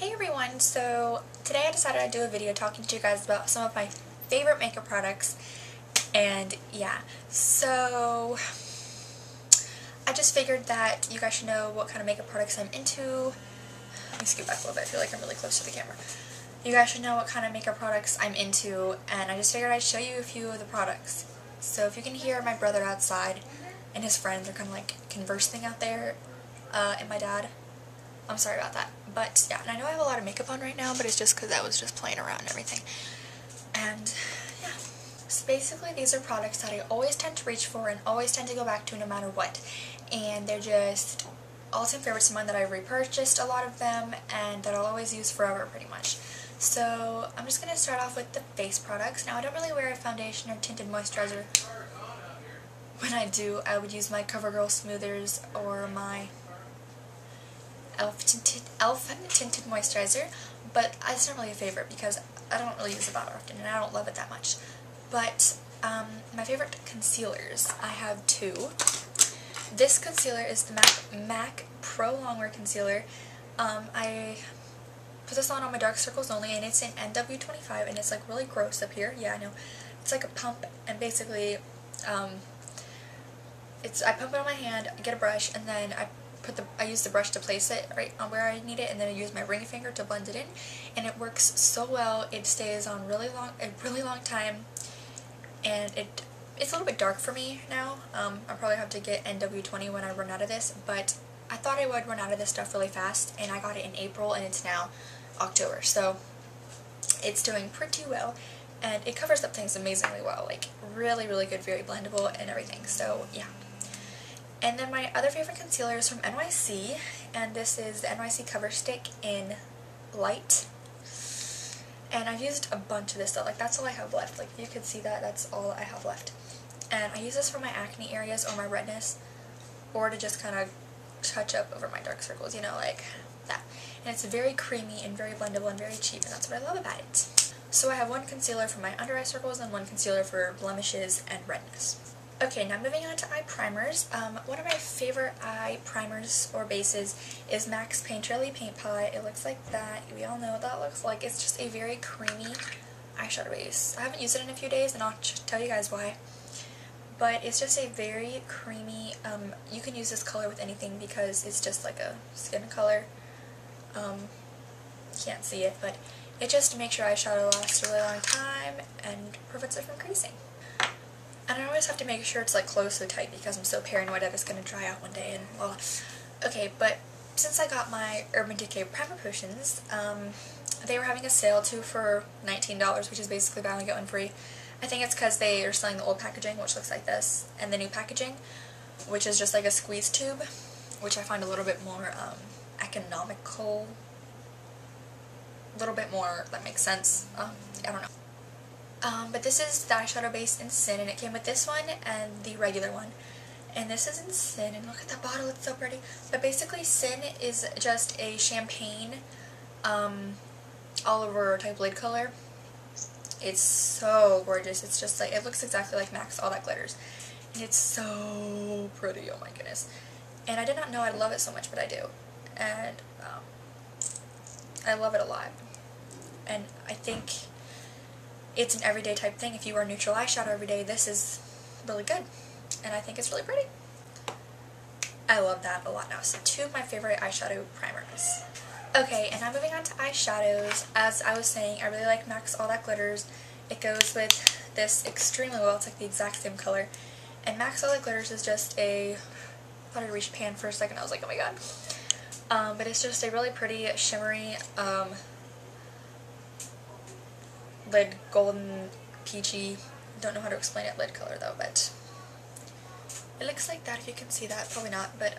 Hey everyone, so today I decided I'd do a video talking to you guys about some of my favorite makeup products, and yeah, so I just figured that you guys should know what kind of makeup products I'm into. Let me scoot back a little bit, I feel like I'm really close to the camera. You guys should know what kind of makeup products I'm into, and I just figured I'd show you a few of the products. So if you can hear my brother outside and his friends are kind of like conversing out there, and my dad, I'm sorry about that. But yeah, and I know I have a lot of makeup on right now, but it's just because I was just playing around and everything. And yeah, so basically these are products that I always tend to reach for and always tend to go back to no matter what. And they're just all-time favorites of mine that I repurchased a lot of them and that I'll always use forever pretty much. So I'm just going to start off with the face products. Now I don't really wear a foundation or tinted moisturizer. When I do, I would use my CoverGirl Smoothers or my Elf tinted moisturizer, but it's not really a favorite because I don't really use it that often and I don't love it that much. But my favorite concealers, I have two. This concealer is the MAC Pro Longwear Concealer. I put this on my dark circles only, and it's in NW25, and it's like really gross up here. Yeah, I know. It's like a pump, and basically, I pump it on my hand, I get a brush, and then I use the brush to place it right on where I need it, and then I use my ring finger to blend it in, and it works so well. It stays on a really long time, and it's a little bit dark for me now. I'll probably have to get NW20 when I run out of this, but I thought I would run out of this stuff really fast, and I got it in April, and it's now October, so it's doing pretty well, and it covers up things amazingly well, like really, really good, very blendable and everything, so yeah. And then my other favorite concealer is from NYC, and this is the NYC Cover Stick in Light. And I've used a bunch of this stuff, like that's all I have left, like you can see that, that's all I have left. And I use this for my acne areas or my redness, or to just kind of touch up over my dark circles, you know, like that. And it's very creamy and very blendable and very cheap, and that's what I love about it. So I have one concealer for my under eye circles and one concealer for blemishes and redness. Okay, now moving on to eye primers. One of my favorite eye primers or bases is MAC's Painterly Paint Pot. It looks like that. We all know what that looks like. It's just a very creamy eyeshadow base. I haven't used it in a few days, and I'll tell you guys why. But it's just a very creamy, you can use this color with anything because it's just like a skin color. You can't see it, but it just makes your eyeshadow last a really long time and prevents it from creasing. And I always have to make sure it's like closed so tight because I'm so paranoid that it's going to dry out one day and voila. Okay, but since I got my Urban Decay Primer Potions, they were having a sale too for $19, which is basically buy one get one free. I think it's because they are selling the old packaging, which looks like this, and the new packaging, which is just like a squeeze tube, which I find a little bit more economical, a little bit more, that makes sense. I don't know. But this is the eyeshadow base in Sin, and it came with this one and the regular one. And this is in Sin, and look at that bottle, it's so pretty. But basically Sin is just a champagne, all over type lid color. It's so gorgeous. It's just like, it looks exactly like MAC's All That Glitters. And it's so pretty, oh my goodness. And I did not know I'd love it so much, but I do. And I love it a lot. And I think it's an everyday type thing. If you wear neutral eyeshadow every day, this is really good. And I think it's really pretty. I love that a lot now. So two of my favorite eyeshadow primers. Okay, and now moving on to eyeshadows. As I was saying, I really like MAC's All That Glitters. It goes with this extremely well. It's like the exact same color. And MAC's All That Glitters is just a... I thought I reached pan for a second. I was like, oh my god. But it's just a really pretty, shimmery, lid, golden, peachy, don't know how to explain it, lid color though, but it looks like that if you can see that, probably not, but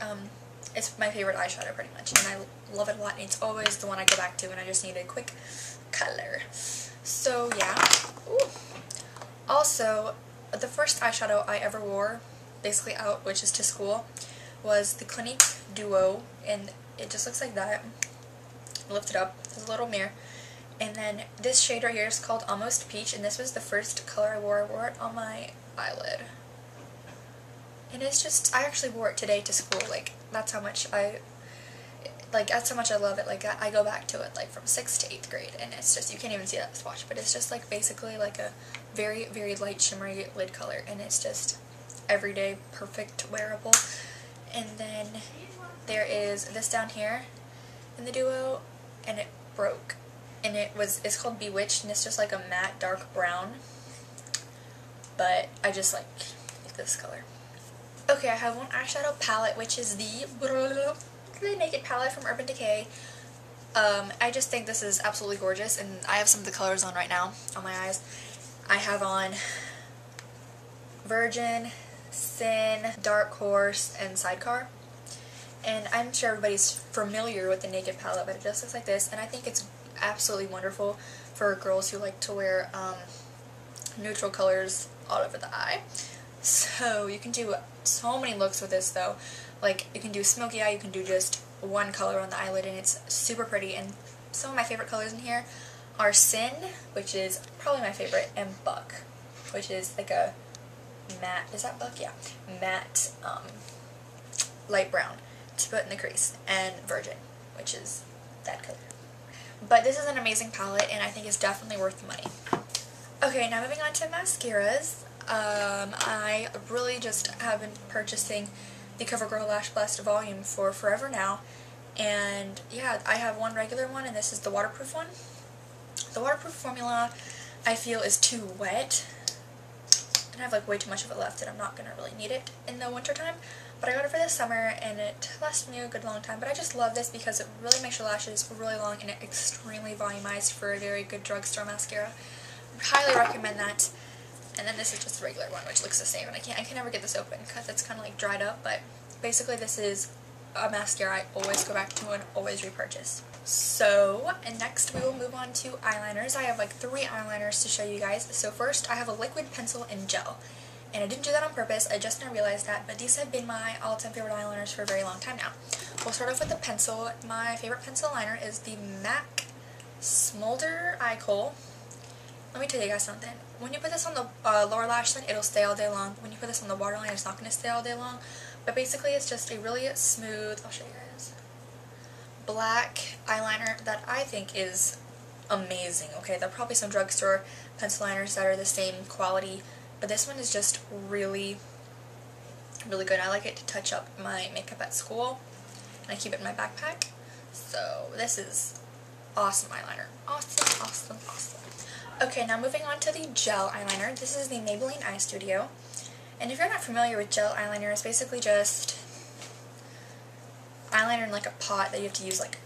it's my favorite eyeshadow pretty much, and I love it a lot, and it's always the one I go back to when I just need a quick color. So yeah. Ooh. Also, the first eyeshadow I ever wore, basically out, which is to school, was the Clinique Duo, and it just looks like that. Lift it up, there's a little mirror. And then this shade right here is called Almost Peach, and this was the first color I wore. I wore it on my eyelid. And it's just, I actually wore it today to school, like, that's how much like, that's how much I love it. Like, I go back to it, like, from 6th to 8th grade, and it's just, you can't even see that swatch, but it's just, like, basically, like, a very, very light, shimmery lid color, and it's just everyday, perfect, wearable. And then there is this down here in the duo, and it broke. And it's called Bewitched, and it's just, like, a matte, dark brown. But I just like this color. Okay, I have one eyeshadow palette, which is the Naked palette from Urban Decay. I just think this is absolutely gorgeous, and I have some of the colors on right now on my eyes. I have on Virgin, Sin, Dark Horse, and Sidecar. And I'm sure everybody's familiar with the Naked palette, but it just looks like this, and I think it's absolutely wonderful for girls who like to wear neutral colors all over the eye. So you can do so many looks with this though. Like, you can do smoky eye, you can do just one color on the eyelid, and it's super pretty. And some of my favorite colors in here are Sin, which is probably my favorite, and Buck, which is like a matte, is that Buck? Yeah. Matte, light brown to put in the crease, and Virgin, which is that color. But this is an amazing palette, and I think it's definitely worth the money. Okay, now moving on to mascaras. I really just have been purchasing the CoverGirl Lash Blast Volume for forever now. And yeah, I have one regular one, and this is the waterproof one. The waterproof formula, I feel, is too wet. And I have like way too much of it left, and I'm not going to really need it in the winter time. But I got it for this summer, and it lasted me a good long time. But I just love this because it really makes your lashes really long, and it's extremely volumized for a very good drugstore mascara. Highly recommend that. And then this is just the regular one, which looks the same, and I can never get this open because it's kind of like dried up, but basically this is a mascara I always go back to and always repurchase. So, and next we will move on to eyeliners. I have like 3 eyeliners to show you guys. So first, I have a liquid pencil and gel. And I didn't do that on purpose, I just now realized that, but these have been my all-time favorite eyeliners for a very long time now. We'll start off with the pencil. My favorite pencil liner is the MAC Smolder Eye Kohl. Let me tell you guys something. When you put this on the lower lash line, it'll stay all day long. When you put this on the waterline, it's not going to stay all day long. But basically, it's just a really smooth, I'll show you guys, black eyeliner that I think is amazing. Okay, there are probably some drugstore pencil liners that are the same quality, but this one is just really, really good. I like it to touch up my makeup at school, and I keep it in my backpack. So this is awesome eyeliner. Awesome, awesome, awesome. Okay, now moving on to the gel eyeliner. This is the Maybelline Eye Studio. And if you're not familiar with gel eyeliner, it's basically just eyeliner in like a pot that you have to use like...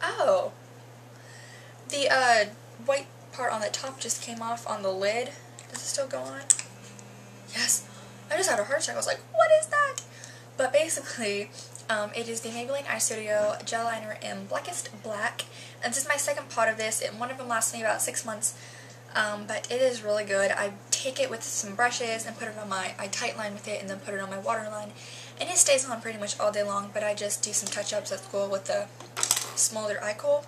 Oh! The white part on the top just came off on the lid. Does it still go on? Yes! I just had a heart attack. I was like, what is that? But basically, it is the Maybelline Eye Studio gel liner in Blackest Black. And this is my second pot of this, and one of them lasts me about 6 months. But it is really good. I take it with some brushes and put it on my eye tight line with it, and then put it on my waterline. And it stays on pretty much all day long, but I just do some touch-ups at school with the Smolder Eye Kohl.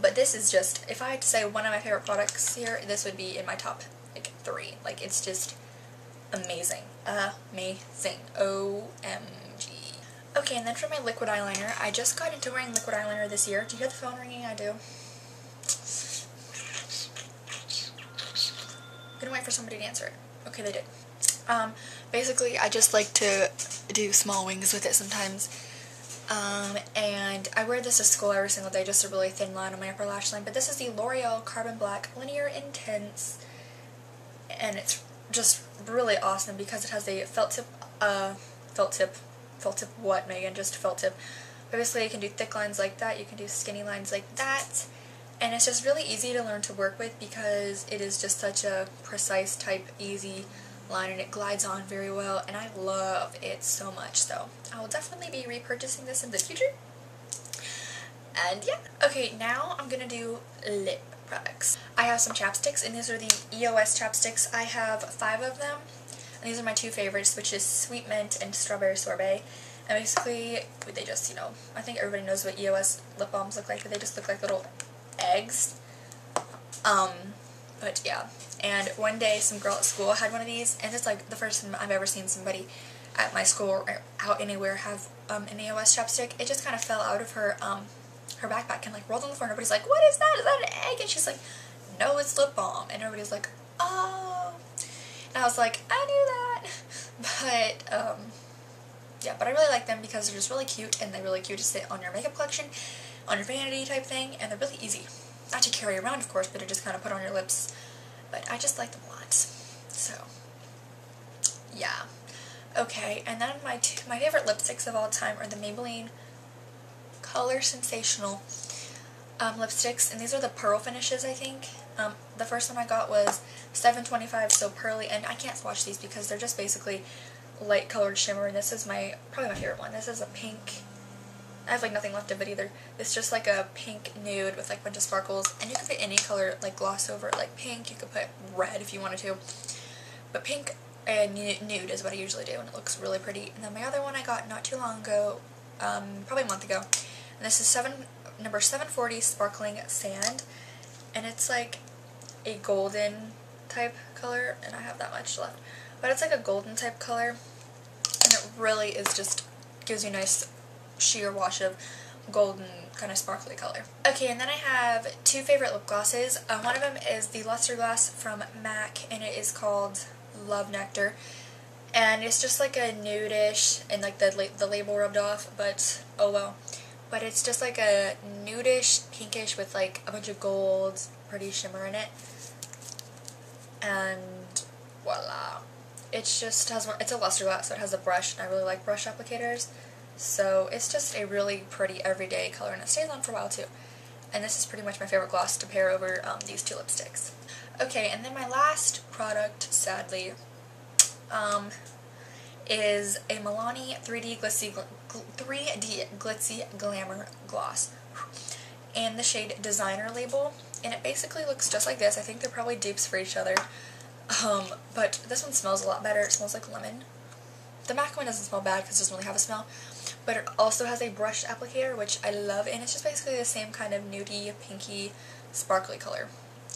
But this is just, if I had to say one of my favorite products here, this would be in my top like 3. Like, it's just amazing. Amazing. OMG. Okay, and then for my liquid eyeliner, I just got into wearing liquid eyeliner this year. Do you hear the phone ringing? I do. I'm gonna wait for somebody to answer it. Okay, they did. Basically, I just like to do small wings with it sometimes. And I wear this to school every single day, just a really thin line on my upper lash line. But this is the L'Oreal Carbon Black Linear Intense, and it's just really awesome because it has a felt tip what, Megan? Just felt tip. Obviously, you can do thick lines like that, you can do skinny lines like that, and it's just really easy to learn to work with because it is just such a precise type, easy line, and it glides on very well, and I love it so much. So I will definitely be repurchasing this in the future. And yeah. Okay, now I'm gonna do lip products. I have some chapsticks, and these are the EOS chapsticks. I have 5 of them, and these are my 2 favorites, which is Sweet Mint and Strawberry Sorbet. And basically, they just, you know, I think everybody knows what EOS lip balms look like, but they just look like little eggs. But yeah, and one day some girl at school had one of these, and it's like the first time I've ever seen somebody at my school or out anywhere have an AOS chapstick. It just kind of fell out of her her backpack and like rolled on the floor, and everybody's like, what is that? Is that an egg? And she's like, no, it's lip balm. And everybody's like, oh. And I was like, I knew that. But yeah, but I really like them because they're just really cute, and they're really cute to sit on your makeup collection, on your vanity type thing, and they're really easy. Not to carry around, of course, but to just kind of put on your lips. But I just like them a lot. So, yeah. Okay, and then my favorite lipsticks of all time are the Maybelline Color Sensational lipsticks, and these are the pearl finishes, I think. The first one I got was 725, so pearly, and I can't swatch these because they're just basically light colored shimmer, and this is probably my favorite one. This is a pink. I have like nothing left of it either. It's just like a pink nude with like a bunch of sparkles, and you could put any color like gloss over it, like pink. You could put red if you wanted to, but pink and nude is what I usually do, and it looks really pretty. And then my other one I got not too long ago, probably a month ago, and this is number 740 Sparkling Sand, and it's like a golden type color, and I have that much left, but it's like a golden type color, and it really is just gives you a nice sheer wash of golden kind of sparkly color. Okay, and then I have two favorite lip glosses. One of them is the Luster Gloss from MAC, and it is called Love Nectar, and it's just like a nudish, and like the label rubbed off, but oh well. But it's just like a nudish pinkish with like a bunch of gold pretty shimmer in it, and voila. It's a luster gloss, so it has a brush, and I really like brush applicators. So it's just a really pretty everyday color, and it stays on for a while too. And this is pretty much my favorite gloss to pair over these two lipsticks. Okay, and then my last product, sadly, is a Milani 3D Glitzy Glamour Gloss. And the shade Designer Label. And it basically looks just like this. I think they're probably dupes for each other. But this one smells a lot better. It smells like lemon. The MAC one doesn't smell bad because it doesn't really have a smell. But it also has a brushed applicator, which I love. And it's just basically the same kind of nudie, pinky, sparkly color.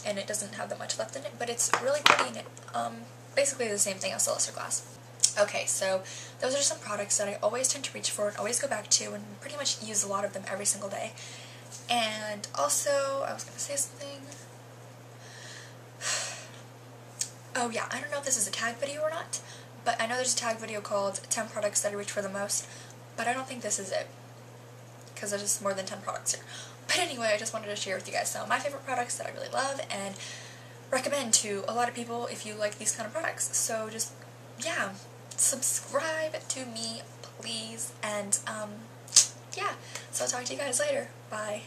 And it doesn't have that much left in it, but it's really pretty, and it basically the same thing as the Luster Gloss. Okay, so those are some products that I always tend to reach for and always go back to, and pretty much use a lot of them every single day. And also, I was going to say something. Oh yeah, I don't know if this is a tag video or not, but I know there's a tag video called 10 products that I reach for the most, but I don't think this is it, because there's just more than 10 products here. But anyway, I just wanted to share with you guys some of my favorite products that I really love and recommend to a lot of people if you like these kind of products. So just, yeah, subscribe to me, please, and yeah, so I'll talk to you guys later. Bye.